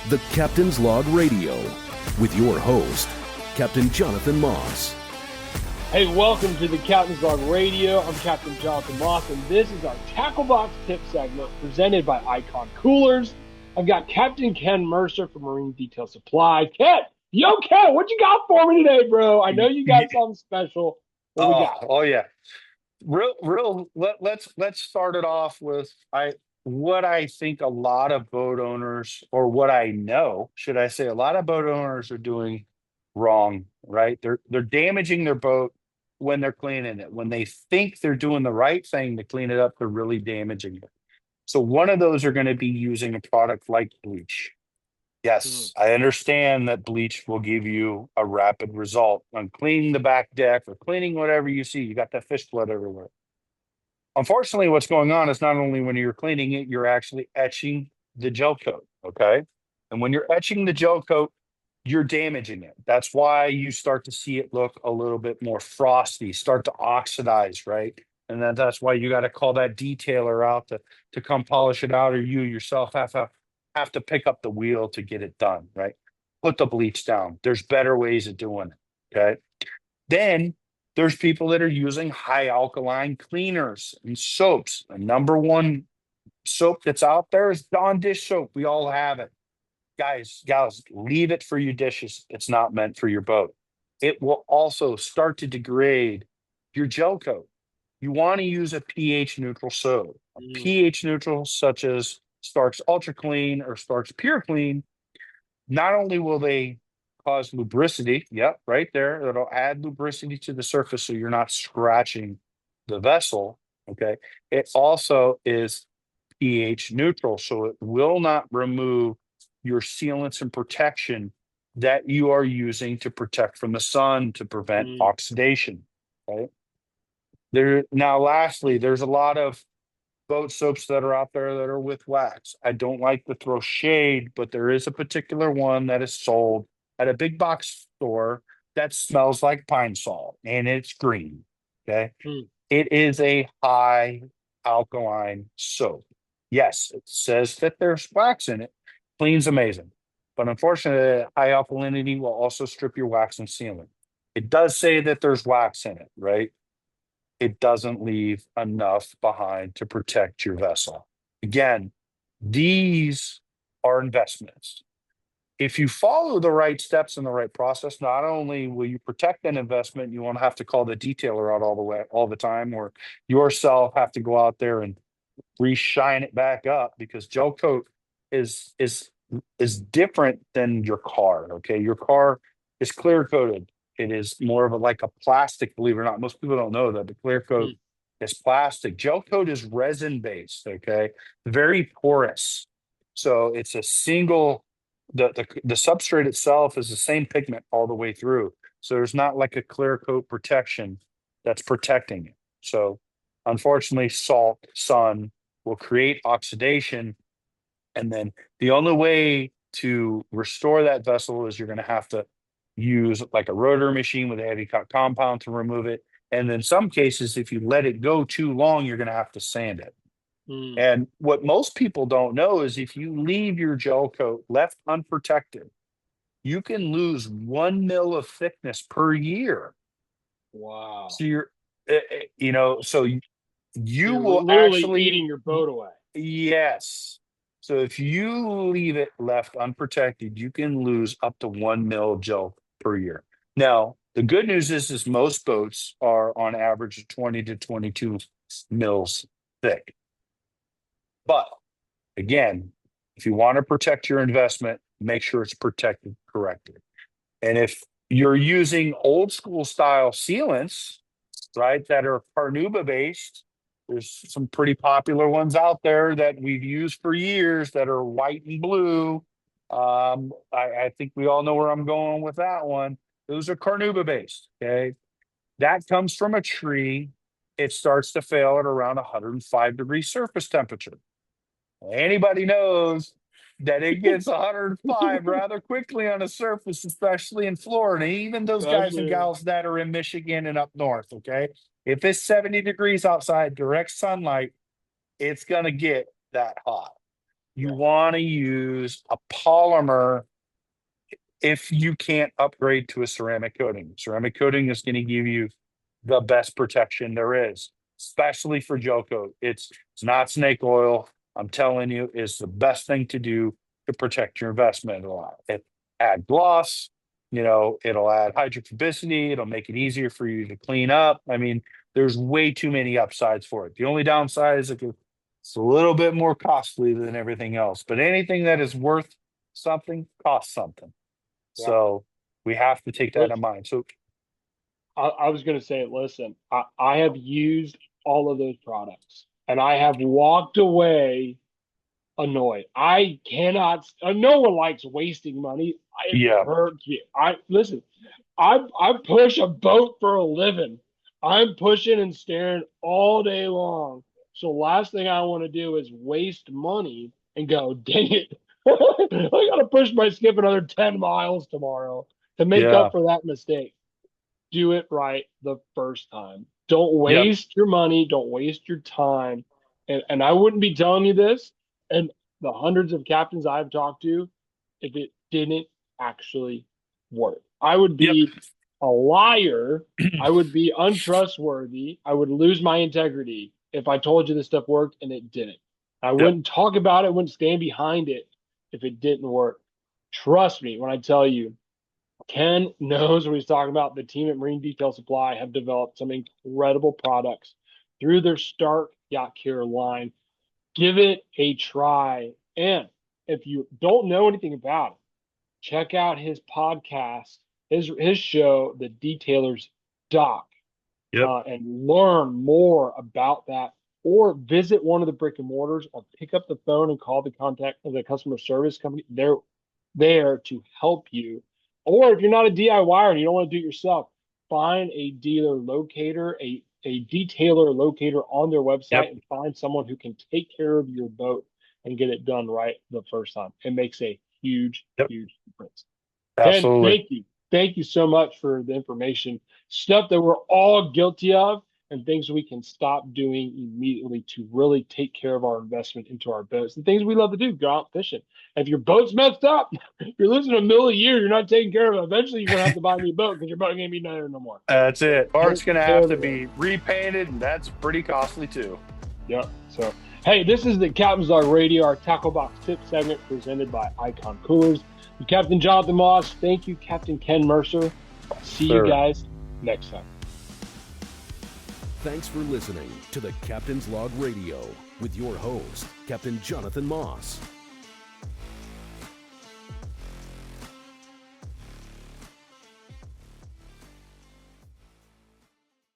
The Captain's Log Radio with your host, Captain Jonathan Moss. Hey, welcome to the Captain's Log Radio. I'm Captain Jonathan Moss, and this is our Tackle Box Tip segment presented by Icon Coolers. I've got Captain Ken Mercer from Marine Detail Supply. Ken, what you got for me today, bro? I know you got something special. What we got? Oh yeah. Let's start it off with what I think a lot of boat owners, or what I know, should I say, a lot of boat owners are doing wrong, right? They're damaging their boat when they're cleaning it. When they think they're doing the right thing to clean it up, they're really damaging it. So one of those are going to be using a product like bleach. Yes, I understand that bleach will give you a rapid result on cleaning the back deck or cleaning whatever you see. You got that fish blood everywhere. Unfortunately, what's going on is not only when you're cleaning it, you're actually etching the gel coat. Okay. And when you're etching the gel coat, you're damaging it. That's why you start to see it look a little bit more frosty, start to oxidize, right? And that's why you got to call that detailer out to come polish it out, or you yourself have to pick up the wheel to get it done, right? Put the bleach down. There's better ways of doing it. Okay. Then there's people that are using high alkaline cleaners and soaps. The number one soap that's out there is Dawn dish soap. We all have it. Guys, gals, leave it for your dishes. It's not meant for your boat. It will also start to degrade your gel coat. You want to use a pH neutral soap. A pH neutral, such as Stark's Ultra Clean or Stark's Pure Clean, not only will they cause lubricity, yep, right there, it'll add lubricity to the surface so you're not scratching the vessel, okay? It also is pH neutral, so it will not remove your sealants and protection that you are using to protect from the sun, to prevent oxidation, right? Now, lastly, there's a lot of boat soaps that are out there that are with wax. I don't like to throw shade, but there is a particular one that is sold at a big box store that smells like pine salt, and it's green. Okay. It is a high alkaline soap. Yes, it says that there's wax in it. Cleans amazing. But unfortunately, high alkalinity will also strip your wax and sealant. It does say that there's wax in it, right? It doesn't leave enough behind to protect your vessel. Again, these are investments. If you follow the right steps in the right process, not only will you protect an investment, you won't have to call the detailer out all the time, or yourself have to go out there and re-shine it back up, because gel coat is different than your car. Okay, your car is clear coated. It is more of like a plastic, believe it or not. Most people don't know that the clear coat is plastic. Gel coat is resin based, okay? Very porous. So it's a single, the substrate itself is the same pigment all the way through. So there's not like a clear coat protection that's protecting it. So unfortunately, salt, sun will create oxidation. And then the only way to restore that vessel is you're going to have to use like a rotor machine with a heavy cut compound to remove it. And in some cases, if you let it go too long, you're going to have to sand it. And what most people don't know is if you leave your gel coat left unprotected, you can lose 1 mil of thickness per year. Wow. So you will literally actually eating your boat away. Yes. So if you leave it left unprotected, you can lose up to 1 mil of gel per year. Now, the good news is most boats are on average 20 to 22 mils thick. But again, if you want to protect your investment, make sure it's protected correctly. And if you're using old school style sealants, right, that are carnauba based, there's some pretty popular ones out there that we've used for years that are white and blue. I think we all know where I'm going with that one. Those are carnauba based. Okay. That comes from a tree. It starts to fail at around 105-degree surface temperature. Anybody knows that it gets 105 rather quickly on a surface, especially in Florida, even those guys and gals that are in Michigan and up north. Okay. If it's 70 degrees outside, direct sunlight, it's going to get that hot. You want to use a polymer if you can't upgrade to a ceramic coating. Ceramic coating is going to give you the best protection there is, especially for gel coat. It's not snake oil. I'm telling you, it's the best thing to do to protect your investment. It add gloss, it'll add hydrophobicity. It'll make it easier for you to clean up. I mean, there's way too many upsides for it. The only downside is it's a little bit more costly than everything else, but anything that is worth something costs something. Yeah. So we have to take that in mind. So I was going to say, listen, I have used all of those products and I have walked away annoyed. No one likes wasting money. It yeah, hurts me. Listen, I push a boat for a living. I'm pushing and staring all day long. So last thing I want to do is waste money and go, dang it. I gotta push my skip another 10 miles tomorrow to make yeah, up for that mistake. Do it right the first time. Don't yep, waste your money. Don't waste your time. And I wouldn't be telling you this, and the hundreds of captains I've talked to, if it didn't actually work. I would yep. be a liar. I would be untrustworthy. I would lose my integrity if I told you this stuff worked and it didn't. I Yep. wouldn't talk about it, wouldn't stand behind it if it didn't work. Trust me when I tell you, Ken knows what he's talking about. The team at Marine Detail Supply have developed some incredible products through their Start Yacht Care line. Give it a try. And if you don't know anything about it, check out his podcast, his show, The Detailer's Doc, Yep. and learn more about that. Or visit one of the brick and mortars, or pick up the phone and call the customer service company. They're there to help you. Or if you're not a DIYer and you don't want to do it yourself, find a dealer locator, a detailer locator on their website, Yep. and find someone who can take care of your boat and get it done right the first time. It makes a huge, Yep. huge difference. Ken, Absolutely. thank you. Thank you so much for the information. Stuff that we're all guilty of and things we can stop doing immediately to really take care of our investment into our boats and things we love to do, go out fishing. If your boat's messed up, if you're losing $1 million a year, you're not taking care of it. Eventually, you're going to have to buy a new boat because your boat ain't going to be there no more. That's it. Or it's Take going to care have of to the boat. be repainted, and that's pretty costly too. Yep. So, hey, this is the Captain's Log Radio, our tackle box tip segment presented by Icon Coolers. I'm Captain Jonathan Moss. Thank you, Captain Ken Mercer. See you guys next time. Thanks for listening to the Captain's Log Radio with your host, Captain Jonathan Moss.